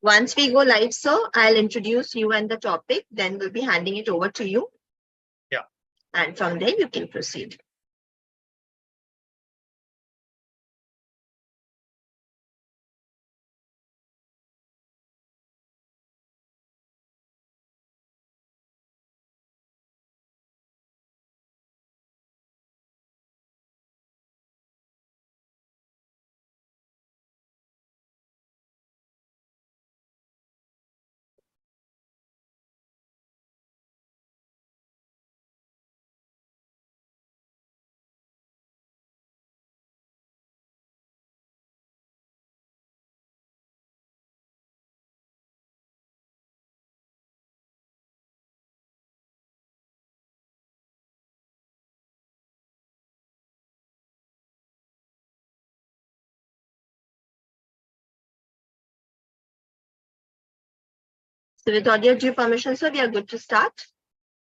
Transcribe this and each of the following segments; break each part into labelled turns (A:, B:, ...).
A: Once we go live, sir, I'll introduce you and the topic, then we'll be handing it over to you.
B: Yeah.
A: And from there, you can proceed. So with all your due permission, sir, we are good to start.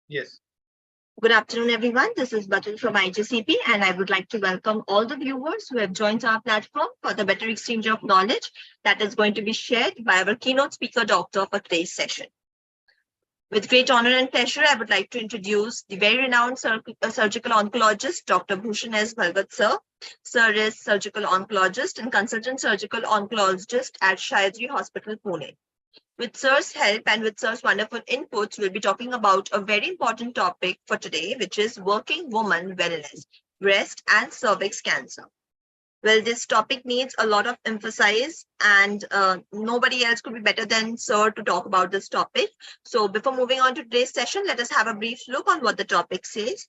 B: Yes.
A: Good afternoon, everyone. This is Batul from IGCP, and I would like to welcome all the viewers who have joined our platform for the better exchange of knowledge that is going to be shared by our keynote speaker, doctor, for today's session. With great honor and pleasure, I would like to introduce the very renowned surgical oncologist, Dr. Bhushan S. Bhalgat, sir. Sir is surgical oncologist and consultant surgical oncologist at Shayadri Hospital, Pune. With Sir's help and with Sir's wonderful inputs, we'll be talking about a very important topic for today, which is working woman wellness, breast and cervix cancer. Well, this topic needs a lot of emphasis, and nobody else could be better than Sir to talk about this topic. So before moving on to today's session, let us have a brief look on what the topic says.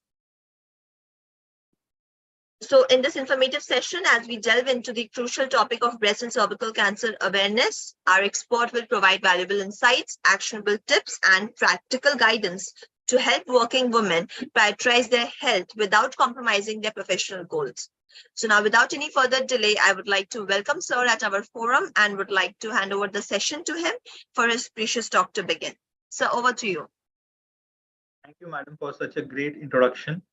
A: So in this informative session, as we delve into the crucial topic of breast and cervical cancer awareness, our expert will provide valuable insights, actionable tips, and practical guidance to help working women prioritize their health without compromising their professional goals. So now, without any further delay, I would like to welcome Sir at our forum and would like to hand over the session to him for his precious talk to begin. Sir, over to you.
B: Thank you, madam, for such a great introduction.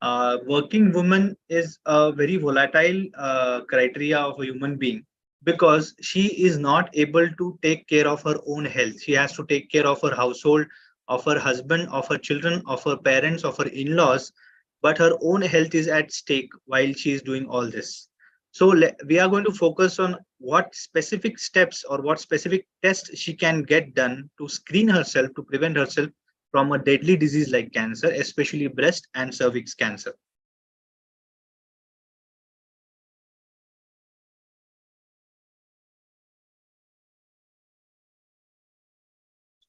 B: Working woman is a very volatile criteria of a human being because she is not able to take care of her own health. She has to take care of her household, of her husband, of her children, of her parents, of her in-laws, but her own health is at stake while she is doing all this. So we are going to focus on what specific steps or what specific tests she can get done to screen herself, to prevent herself from a deadly disease like cancer, especially breast and cervix cancer.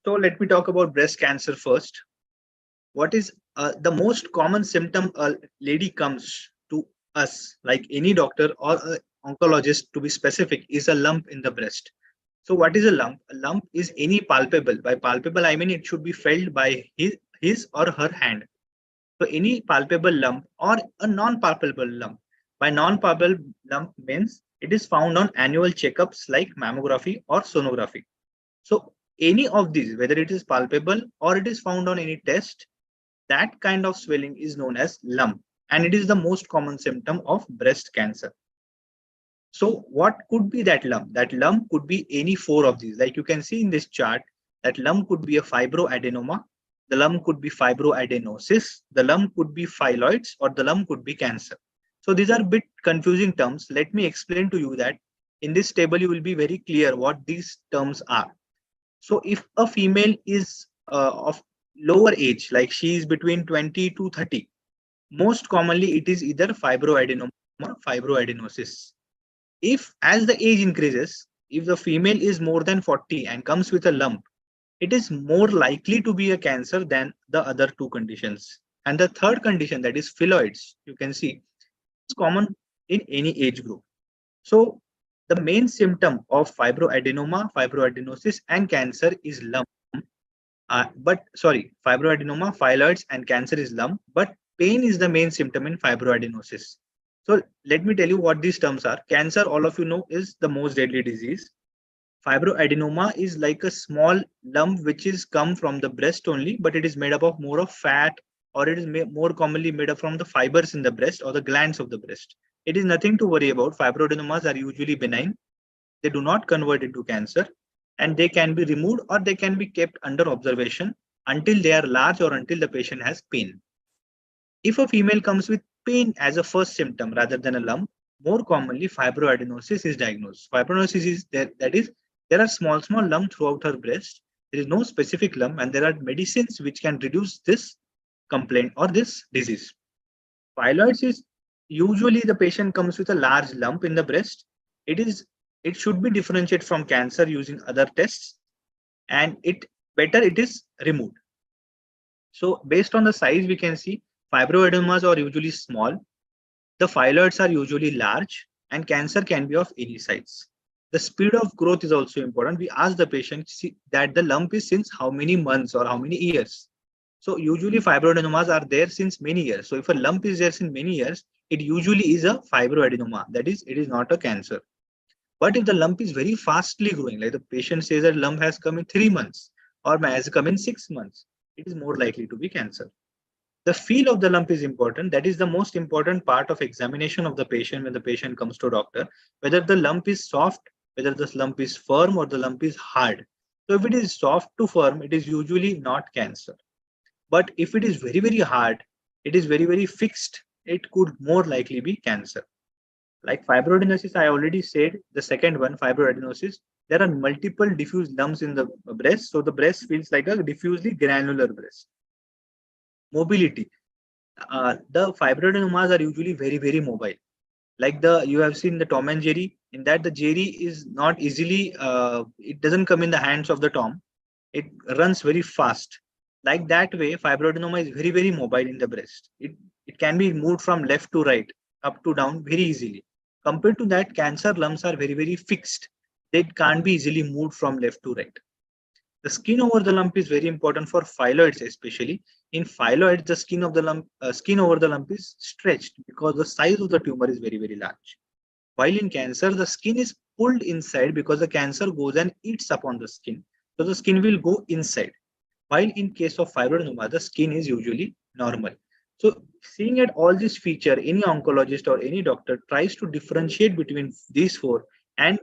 B: So let me talk about breast cancer first. What is the most common symptom a lady comes to us, like any doctor or an oncologist to be specific, is a lump in the breast. So what is a lump? A lump is any palpable. By palpable, I mean it should be felt by his or her hand. So any palpable lump or a non-palpable lump. By non-palpable lump means it is found on annual checkups like mammography or sonography. So any of these, whether it is palpable or it is found on any test, that kind of swelling is known as lump, and it is the most common symptom of breast cancer. So what could be that lump? That lump could be any four of these. Like you can see in this chart, that lump could be a fibroadenoma, the lump could be fibroadenosis, the lump could be phylloids, or the lump could be cancer. So these are a bit confusing terms. Let me explain to you that in this table, you will be very clear what these terms are. So if a female is of lower age, like she is between 20 to 30, most commonly it is either fibroadenoma or fibroadenosis. If as the age increases, if the female is more than 40 and comes with a lump, it is more likely to be a cancer than the other two conditions. And the third condition, that is phylloids, you can see, is common in any age group. So the main symptom of fibroadenoma, fibroadenosis, and cancer is lump. Fibroadenoma, phylloids, and cancer is lump, but pain is the main symptom in fibroadenosis. So let me tell you what these terms are. Cancer, all of you know, is the most deadly disease. Fibroadenoma is like a small lump which is come from the breast only, but it is made up of more of fat, or it is more commonly made up from the fibers in the breast or the glands of the breast. It is nothing to worry about. Fibroadenomas are usually benign. They do not convert into cancer. and they can be removed or they can be kept under observation until they are large or until the patient has pain. If a female comes with pain as a first symptom rather than a lump, more commonly fibroadenosis is diagnosed. Fibroadenosis is that is there are small lumps throughout her breast. There is no specific lump, and there are medicines which can reduce this complaint or this disease. Phylloids is usually the patient comes with a large lump in the breast. It should be differentiated from cancer using other tests, and it is removed. So based on the size, we can see fibroadenomas are usually small, the phylloids are usually large, and cancer can be of any size. The speed of growth is also important. We ask the patient that the lump is since how many months or how many years. So usually fibroadenomas are there since many years. So if a lump is there since many years, it usually is a fibroadenoma. That is, it is not a cancer. But if the lump is very fastly growing, like the patient says that lump has come in 3 months or has come in 6 months, it is more likely to be cancer. The feel of the lump is important. That is the most important part of examination of the patient when the patient comes to a doctor, whether the lump is soft, whether the lump is firm or the lump is hard. So if it is soft to firm, it is usually not cancer. But if it is very hard, it is very fixed, it could more likely be cancer. Like fibroadenosis, I already said, the second one, fibroadenosis, there are multiple diffuse lumps in the breast. So the breast feels like a diffusely granular breast. Mobility. The fibroadenomas are usually very mobile. Like you have seen the Tom and Jerry, in that the Jerry is not easily, it doesn't come in the hands of the Tom. It runs very fast. Like that way, fibroadenoma is very mobile in the breast. It can be moved from left to right, up to down very easily. Compared to that, cancer lumps are very fixed. They can't be easily moved from left to right. The skin over the lump is very important for phylloids, especially. In phylloids, the skin over the lump is stretched because the size of the tumor is very large. While in cancer, the skin is pulled inside because the cancer goes and eats upon the skin. So the skin will go inside. While in case of fibroadenoma, the skin is usually normal. So seeing at all these features, any oncologist or any doctor tries to differentiate between these four and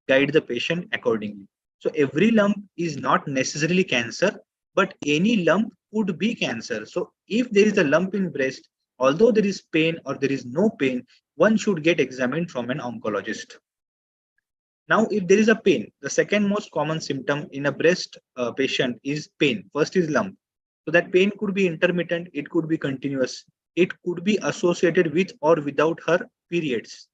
B: guide the patient accordingly. So every lump is not necessarily cancer, but any lump could be cancer. So if there is a lump in breast, although there is pain or there is no pain, one should get examined from an oncologist. Now, if there is a pain, the second most common symptom in a breast patient is pain. First is lump. So that pain could be intermittent, it could be continuous, it could be associated with or without her periods.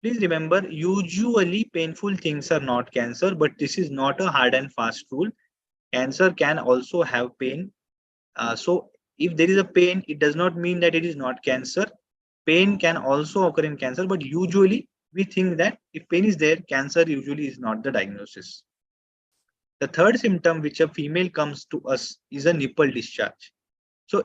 B: Please remember, usually painful things are not cancer, but this is not a hard and fast rule. Cancer can also have pain. So if there is a pain, it does not mean that it is not cancer. Pain can also occur in cancer, but usually we think that if pain is there, cancer usually is not the diagnosis. The third symptom which a female comes to us is a nipple discharge. So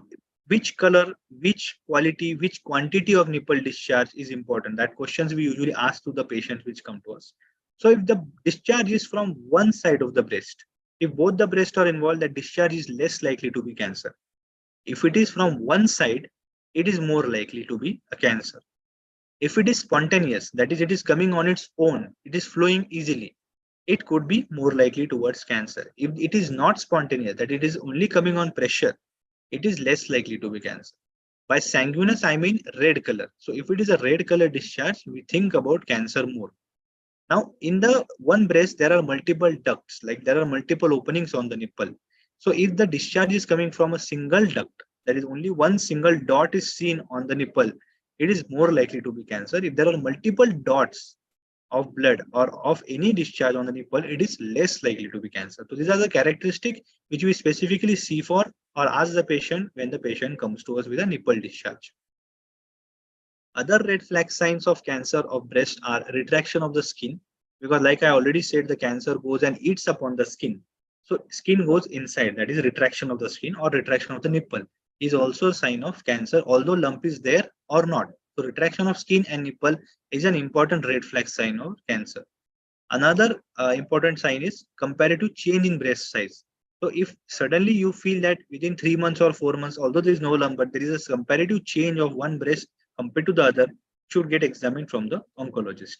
B: which color, which quality, which quantity of nipple discharge is important? That questions we usually ask to the patients which come to us. So if the discharge is from one side of the breast, if both the breasts are involved, the discharge is less likely to be cancer. If it is from one side, it is more likely to be a cancer. If it is spontaneous, that is, it is coming on its own, it is flowing easily, it could be more likely towards cancer. If it is not spontaneous, that it is only coming on pressure, it is less likely to be cancer. By sanguineous, I mean red color. So if it is a red color discharge, we think about cancer more. Now, in the one breast, there are multiple ducts, like there are multiple openings on the nipple. So if the discharge is coming from a single duct, that is only one single dot is seen on the nipple, it is more likely to be cancer. If there are multiple dots of blood or of any discharge on the nipple, it is less likely to be cancer. So these are the characteristics which we specifically see for or ask the patient when the patient comes to us with a nipple discharge. Other red flag signs of cancer of breast are retraction of the skin, because like I already said, the cancer goes and eats upon the skin. So skin goes inside, that is retraction of the skin or retraction of the nipple is also a sign of cancer, although lump is there or not. So retraction of skin and nipple is an important red flag sign of cancer. Another important sign is comparative change in breast size. So if suddenly you feel that within 3 months or 4 months, although there is no lump, but there is a comparative change of one breast compared to the other, should get examined from the oncologist.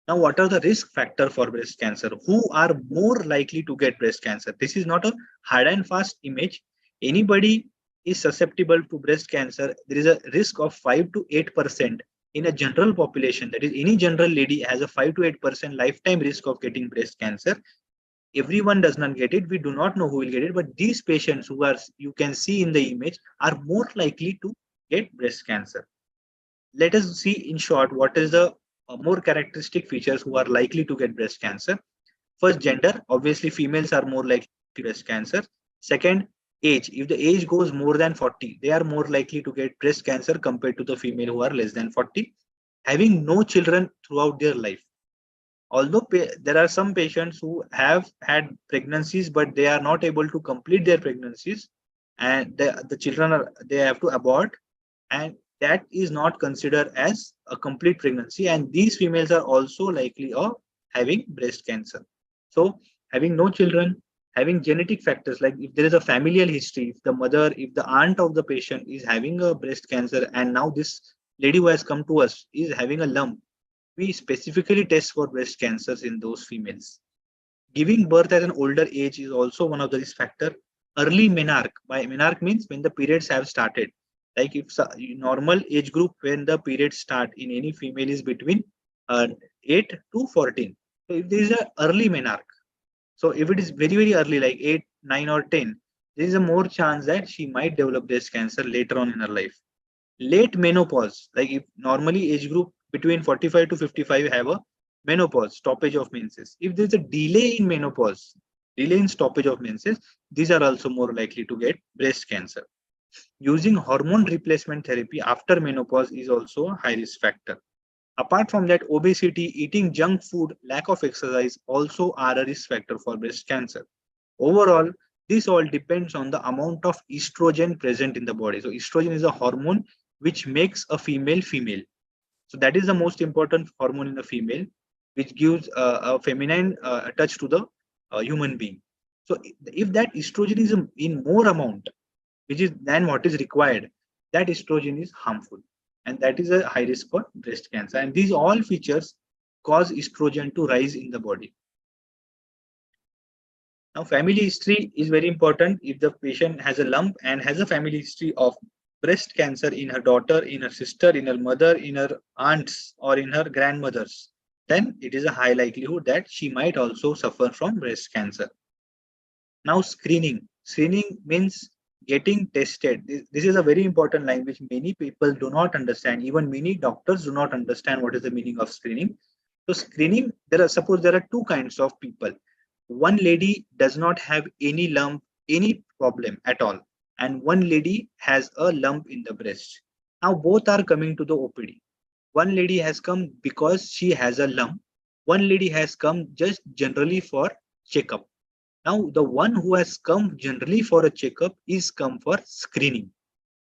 B: Now, what are the risk factor for breast cancer? Who are more likely to get breast cancer? This is not a hard and fast image. Anybody is susceptible to breast cancer. There is a risk of 5 to 8% in a general population. That is, any general lady has a 5 to 8% lifetime risk of getting breast cancer. Everyone does not get it. We do not know who will get it, but these patients who are, you can see in the image, are more likely to get breast cancer. Let us see in short what is the more characteristic features who are likely to get breast cancer. First, gender. Obviously, females are more likely to get breast cancer. Second, age. If the age goes more than 40, they are more likely to get breast cancer compared to the female who are less than 40. Having no children throughout their life. Although there are some patients who have had pregnancies, but they are not able to complete their pregnancies, and the children are, they have to abort, and that is not considered as a complete pregnancy, and these females are also likely of having breast cancer. So having no children, having genetic factors, like if there is a familial history, if the mother, if the aunt of the patient is having a breast cancer, and now this lady who has come to us is having a lump, we specifically test for breast cancers in those females. Giving birth at an older age is also one of the risk factor. Early menarche. By menarche means when the periods have started. Like if normal age group when the periods start in any female is between 8 to 14. So if there is a early menarche, so if it is very early, like 8, 9 or 10, there is a more chance that she might develop breast cancer later on in her life. Late menopause, like if normally age group between 45 to 55 have a menopause, stoppage of menses. If there's a delay in menopause, delay in stoppage of menses, these are also more likely to get breast cancer. Using hormone replacement therapy after menopause is also a high risk factor. Apart from that, obesity, eating junk food, lack of exercise also are a risk factor for breast cancer. Overall, this all depends on the amount of estrogen present in the body. So estrogen is a hormone which makes a female female. So that is the most important hormone in the female, which gives a feminine touch to the human being. So if that estrogen is in more amount, which is than what is required, that estrogen is harmful, and that is a high risk for breast cancer. And these all features cause estrogen to rise in the body. Now, family history is very important. If the patient has a lump and has a family history of breast cancer in her daughter, in her sister, in her mother, in her aunts, or in her grandmothers, then it is a high likelihood that she might also suffer from breast cancer. Now, screening. Screening means getting tested. This is a very important line which many people do not understand. Even many doctors do not understand what is the meaning of screening. So screening, suppose there are two kinds of people. One lady does not have any lump, any problem at all, and one lady has a lump in the breast. Now both are coming to the OPD. One lady has come because she has a lump. One lady has come just generally for checkup. Now the one who has come generally for a checkup is come for screening.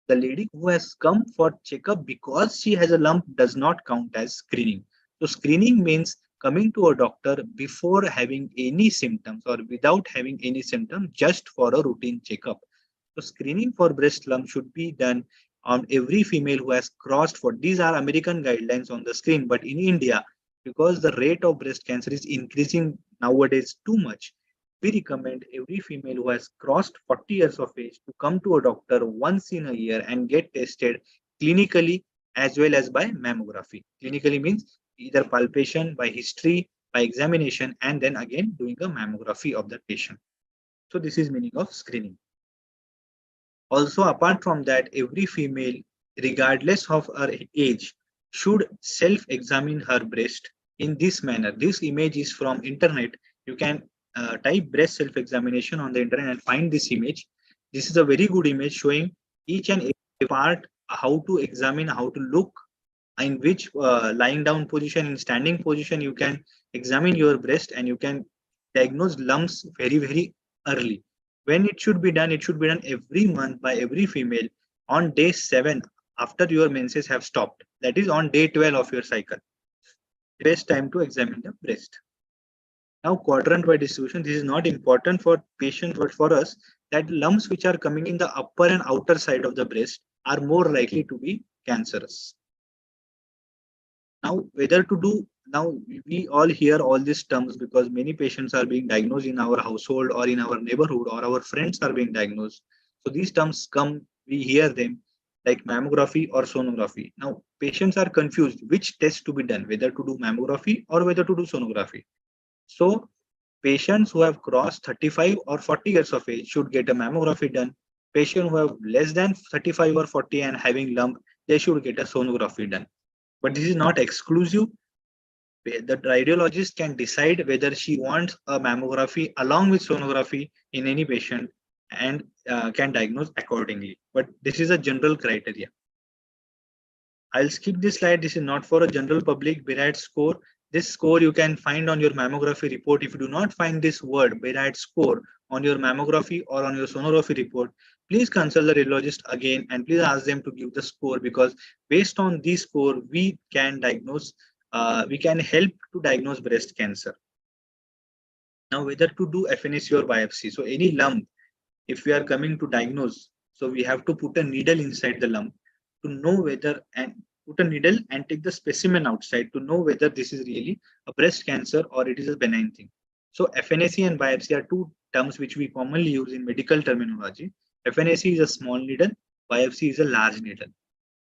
B: The lady who has come for checkup because she has a lump does not count as screening. So screening means coming to a doctor before having any symptoms or without having any symptoms, just for a routine checkup. So screening for breast lump should be done on every female who has crossed for, these are American guidelines on the screen, but in India, because the rate of breast cancer is increasing nowadays too much, we recommend every female who has crossed 40 years of age to come to a doctor once in a year and get tested clinically as well as by mammography. Clinically means either palpation, by history, by examination, and then again doing a mammography of the patient. So this is meaning of screening. Also, apart from that, every female, regardless of her age, should self-examine her breast in this manner. This image is from internet. You can type breast self-examination on the internet and find this image. This is a very good image showing each and every part, how to examine, how to look, in which lying down position, in standing position, you can examine your breast and you can diagnose lumps very early. When it should be done, it should be done every month by every female on day 7 after your menses have stopped. That is on day 12 of your cycle. Best time to examine the breast. Now, quadrant by distribution, this is not important for patients, but for us, that lumps which are coming in the upper and outer side of the breast are more likely to be cancerous. Now, whether to do now we all hear all these terms because many patients are being diagnosed in our household or in our neighborhood or our friends are being diagnosed. So these terms come, we hear them like mammography or sonography. Now patients are confused which test to be done, whether to do mammography or whether to do sonography. So patients who have crossed 35 or 40 years of age should get a mammography done. Patients who have less than 35 or 40 and having lump, they should get a sonography done. But this is not exclusive. The radiologist can decide whether she wants a mammography along with sonography in any patient and can diagnose accordingly. But this is a general criteria. I'll skip this slide. This is not for a general public. BIRAD score. This score you can find on your mammography report. If you do not find this word BIRAD score on your mammography or on your sonography report, please consult the radiologist again and please ask them to give the score, because based on this score we can diagnose. We can help to diagnose breast cancer. Now, whether to do FNAC or biopsy. So any lump, if we are coming to diagnose, so we have to put a needle inside the lump to know whether, and put a needle and take the specimen outside to know whether this is really a breast cancer or it is a benign thing. So FNAC and biopsy are two terms which we commonly use in medical terminology. FNAC is a small needle, biopsy is a large needle.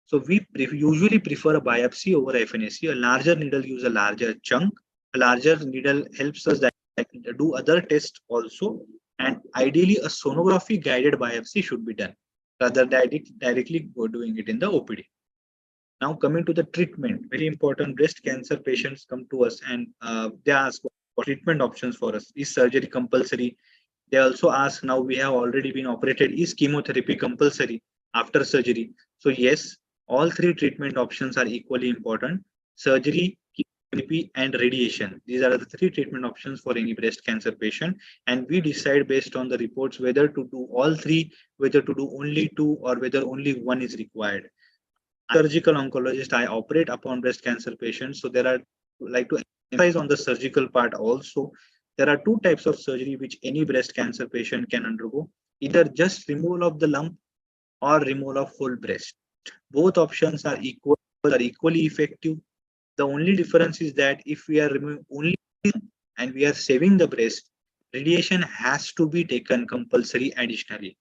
B: So we usually prefer a biopsy over FNAC. A larger needle gives a larger chunk. A larger needle helps us do other tests also. And ideally, a sonography guided biopsy should be done rather than directly doing it in the OPD. Now coming to the treatment, very important. Breast cancer patients come to us and they ask what treatment options for us. Is surgery compulsory? They also ask, now we have already been operated, is chemotherapy compulsory after surgery? So yes, all three treatment options are equally important. Surgery, chemotherapy, and radiation. These are the three treatment options for any breast cancer patient. And we decide based on the reports whether to do all three, whether to do only two, or whether only one is required. Surgical oncologist, I operate upon breast cancer patients. So there are, like to emphasize on the surgical part also, there are two types of surgery which any breast cancer patient can undergo, either just removal of the lump or removal of full breast. Both options are equally effective. The only difference is that if we are removing only and we are saving the breast, radiation has to be taken compulsory additionally.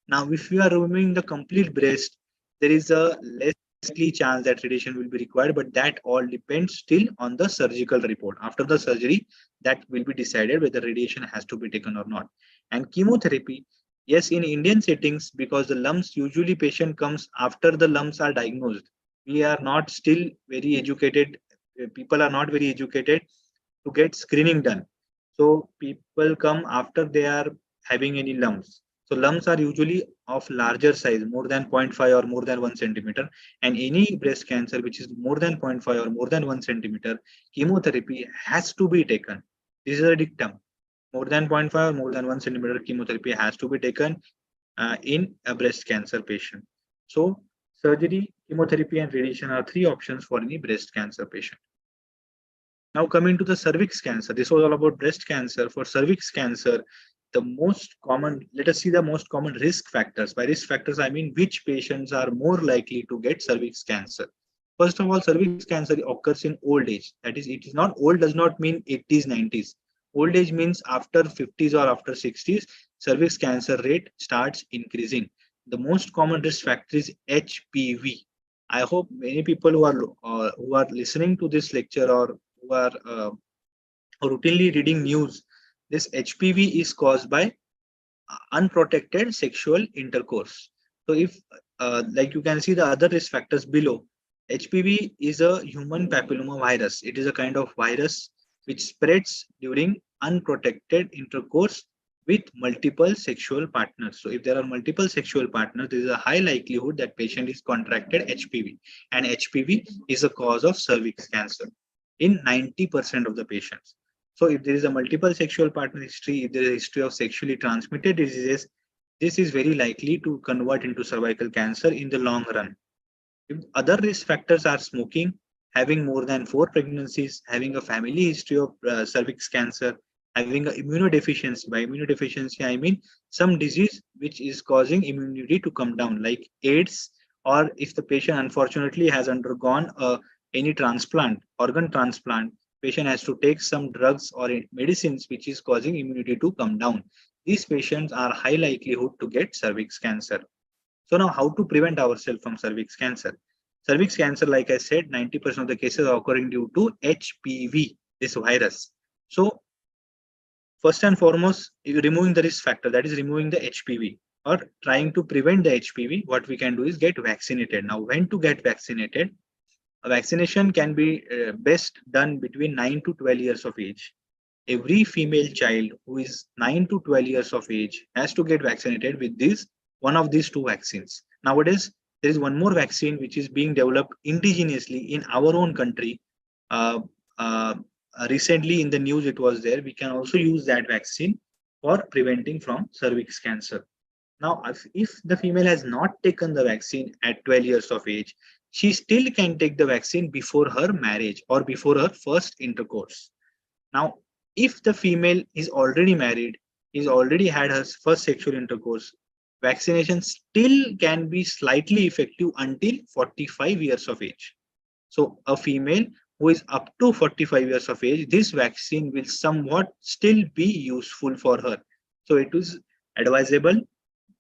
B: Now, if we are removing the complete breast, there is a less chance that radiation will be required, but that all depends still on the surgical report. After the surgery, that will be decided whether radiation has to be taken or not. And chemotherapy, yes, in Indian settings, because the lumps, usually patient comes after the lumps are diagnosed. We are not still very educated. People are not very educated to get screening done. So people come after they are having any lumps. So lumps are usually of larger size, more than 0.5 or more than 1 centimeter. And any breast cancer which is more than 0.5 or more than 1 centimeter, chemotherapy has to be taken. This is a dictum. More than 0.5 or more than 1 centimeter chemotherapy has to be taken in a breast cancer patient. So surgery, chemotherapy, and radiation are three options for any breast cancer patient. Now coming to the cervix cancer, this was all about breast cancer. For cervix cancer, the most common, let us see the most common risk factors. By risk factors, I mean which patients are more likely to get cervix cancer. First of all, cervix cancer occurs in old age. That is, it is not old, does not mean 80s, 90s. Old age means after 50s or after 60s, cervix cancer rate starts increasing. The most common risk factor is HPV. I hope many people who are listening to this lecture or who are routinely reading news, this HPV is caused by unprotected sexual intercourse. So if like you can see the other risk factors below, HPV is a human papilloma virus. It is a kind of virus which spreads during unprotected intercourse with multiple sexual partners. So if there are multiple sexual partners, there is a high likelihood that patient is contracted HPV, and HPV is a cause of cervix cancer in 90% of the patients. So if there is a multiple sexual partner history, if there is a history of sexually transmitted diseases, this is very likely to convert into cervical cancer in the long run. If other risk factors are smoking, having more than 4 pregnancies, having a family history of cervix cancer, having an immunodeficiency. By immunodeficiency, I mean some disease which is causing immunity to come down, like AIDS, or if the patient unfortunately has undergone any transplant, organ transplant, Patient has to take some drugs or medicines which is causing immunity to come down. These patients are high likelihood to get cervix cancer. So now how to prevent ourselves from cervix cancer? Cervix cancer, like I said, 90% of the cases are occurring due to HPV, this virus. So first and foremost, removing the risk factor, that is removing the HPV or trying to prevent the HPV, what we can do is get vaccinated. Now, when to get vaccinated? A vaccination can be best done between 9 to 12 years of age. Every female child who is 9 to 12 years of age has to get vaccinated with this one of these two vaccines. Nowadays, there is one more vaccine which is being developed indigenously in our own country. Uh, uh, Recently, in the news, it was there. We can also use that vaccine for preventing from cervix cancer. Now, if the female has not taken the vaccine at 12 years of age, she still can take the vaccine before her marriage or before her first intercourse. Now, if the female is already married, is already had her first sexual intercourse, vaccination still can be slightly effective until 45 years of age. So, a female who is up to 45 years of age, this vaccine will somewhat still be useful for her. So, it is advisable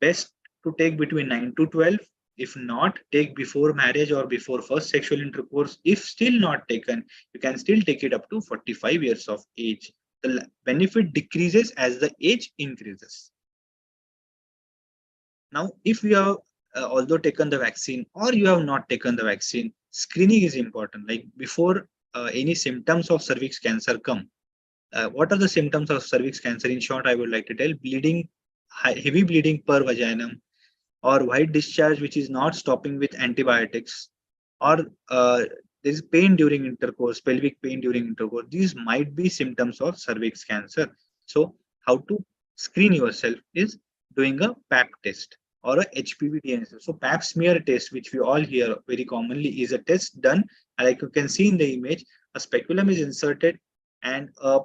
B: best to take between 9 to 12. If not, take before marriage or before first sexual intercourse. If still not taken, you can still take it up to 45 years of age. The benefit decreases as the age increases. Now, if you have although taken the vaccine or you have not taken the vaccine, screening is important. Like before any symptoms of cervix cancer come, what are the symptoms of cervix cancer? In short, I would like to tell: bleeding, heavy bleeding per vaginum, or white discharge which is not stopping with antibiotics, or there is pain during intercourse, pelvic pain during intercourse. These might be symptoms of cervix cancer. So how to screen yourself is doing a pap test or a HPV DNA test. So pap smear test, which we all hear very commonly, is a test done, like you can see in the image. A speculum is inserted and a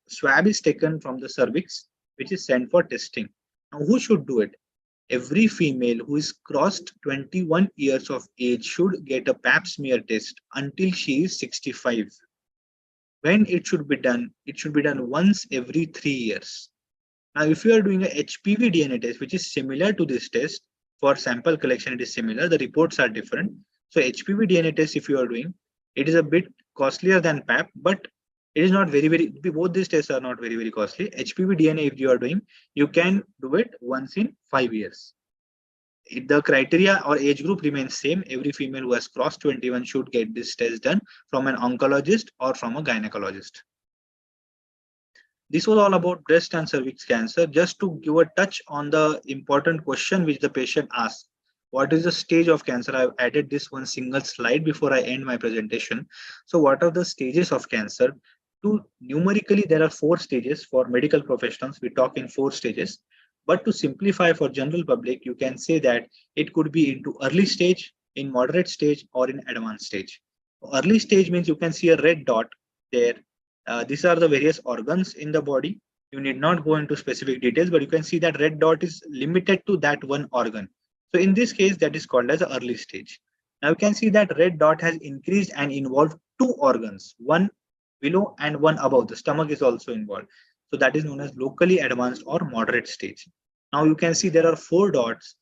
B: swab is taken from the cervix, which is sent for testing. Now, who should do it? Every female who is crossed 21 years of age should get a pap smear test until she is 65. When it should be done? It should be done once every 3 years. Now, if you are doing a HPV DNA test, which is similar to this test, for sample collection, it is similar. The reports are different. So, HPV DNA test, if you are doing, it is a bit costlier than PAP, but it is not very, both these tests are not very costly. HPV DNA, if you are doing, you can do it once in 5 years. The criteria or age group remains same. Every female who has crossed 21 should get this test done from an oncologist or from a gynecologist. This was all about breast and cervix cancer. Just to give a touch on the important question which the patient asked: what is the stage of cancer? I've added this one single slide before I end my presentation. So what are the stages of cancer? Numerically, there are 4 stages. For medical professionals, we talk in 4 stages. But to simplify for general public, you can say that it could be into early stage, in moderate stage, or in advanced stage. Early stage means you can see a red dot there. These are the various organs in the body. You need not go into specific details, but you can see that red dot is limited to that one organ. So in this case, that is called as the early stage. Now you can see that red dot has increased and involved 2 organs, one below and one above. The stomach is also involved. So that is known as locally advanced or moderate stage. Now you can see there are 4 dots.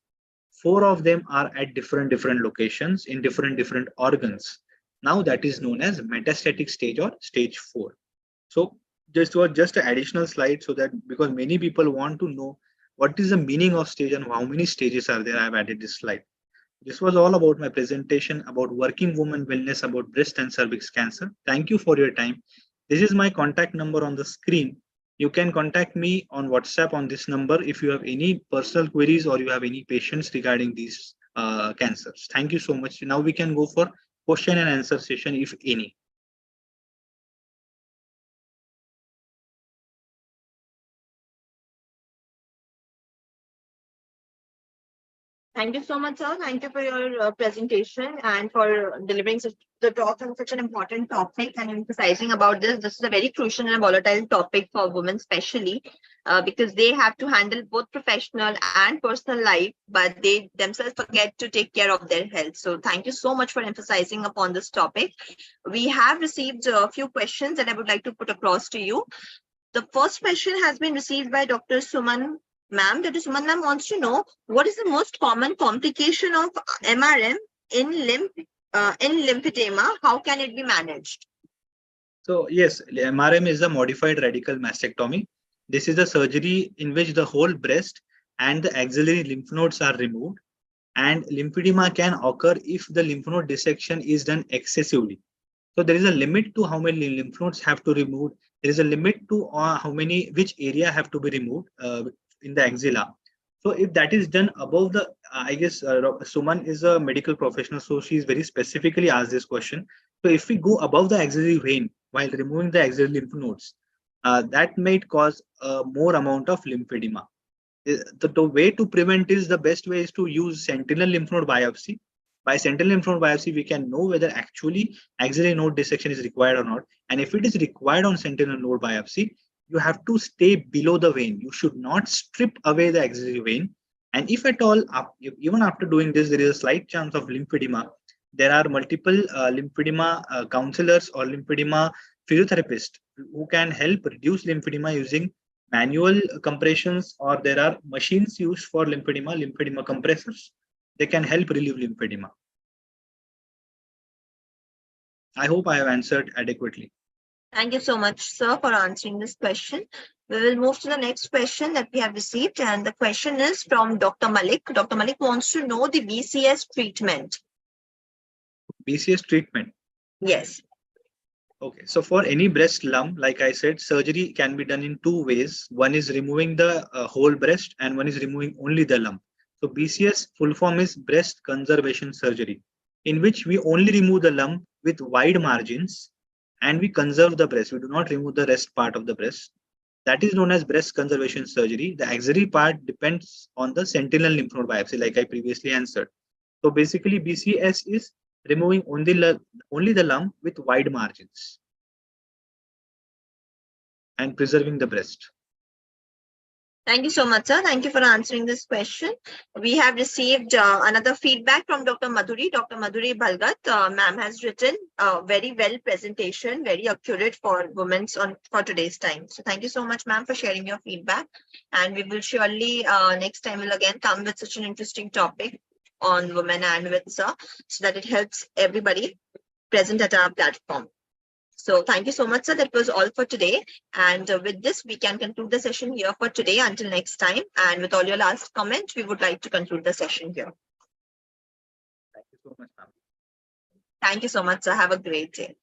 B: 4 of them are at different locations in different organs. Now that is known as metastatic stage or stage 4. So this was just an additional slide, so that because many people want to know what is the meaning of stage and how many stages are there, I've added this slide. This was all about my presentation about working woman wellness, about breast and cervix cancer. Thank you for your time. This is my contact number on the screen. You can contact me on WhatsApp on this number if you have any personal queries or you have any patients regarding these cancers. Thank you so much. Now we can go for question and answer session, if any.
A: Thank you so much, sir. Thank you for your presentation and for delivering the talk on such an important topic and emphasizing about this. This is a very crucial and volatile topic for women, especially because they have to handle both professional and personal life, but they themselves forget to take care of their health. So, thank you so much for emphasizing upon this topic. We have received a few questions that I would like to put across to you. The first question has been received by Dr. Suman ma'am. Dr. Suman ma'am wants to know what is the most common complication of MRM in lymphedema? How can it be managed?
B: So yes, MRM is a modified radical mastectomy. This is a surgery in which the whole breast and the axillary lymph nodes are removed, and lymphedema can occur if the lymph node dissection is done excessively. So there is a limit to how many lymph nodes have to remove. There is a limit to which area have to be removed in the axilla. So if that is done above the, I guess Suman is a medical professional, so she is very specifically asked this question. So if we go above the axillary vein while removing the axillary lymph nodes, that might cause more amount of lymphedema. The way to prevent is the best way is to use sentinel lymph node biopsy. By sentinel lymph node biopsy, we can know whether actually axillary node dissection is required or not. And if it is required on sentinel node biopsy, you have to stay below the vein. You should not strip away the axillary vein. And if at all, even after doing this, there is a slight chance of lymphedema. There are multiple lymphedema counselors or lymphedema physiotherapists who can help reduce lymphedema using manual compressions, or there are machines used for lymphedema compressors. They can help relieve lymphedema. I hope I have answered adequately.
A: Thank you so much, sir, for answering this question. We will move to the next question that we have received, and the question is from Dr. Malik. Dr. Malik wants to know the BCS treatment.
B: BCS treatment.
A: Yes.
B: Okay, so for any breast lump, like I said, surgery can be done in two ways. One is removing the whole breast, and one is removing only the lump. So BCS full form is breast conservation surgery, in which we only remove the lump with wide margins and we conserve the breast. We do not remove the rest part of the breast. That is known as breast conservation surgery. The axillary part depends on the sentinel lymph node biopsy, like I previously answered. So basically, BCS is removing only the lump with wide margins and preserving the breast.
A: Thank you so much, sir. Thank you for answering this question. We have received another feedback from Dr. Madhuri. Dr. Madhuri Bhalgat, ma'am has written very well presentation, very accurate for women for today's time. So thank you so much, ma'am, for sharing your feedback. And we will surely next time will again come with such an interesting topic on women and with sir, so that it helps everybody present at our platform. So thank you so much, sir. That was all for today. And with this, we can conclude the session here for today until next time. And with all your last comments, we would like to conclude the session here.
B: Thank you so much, ma'am.
A: Thank you so much, sir. Have a great day.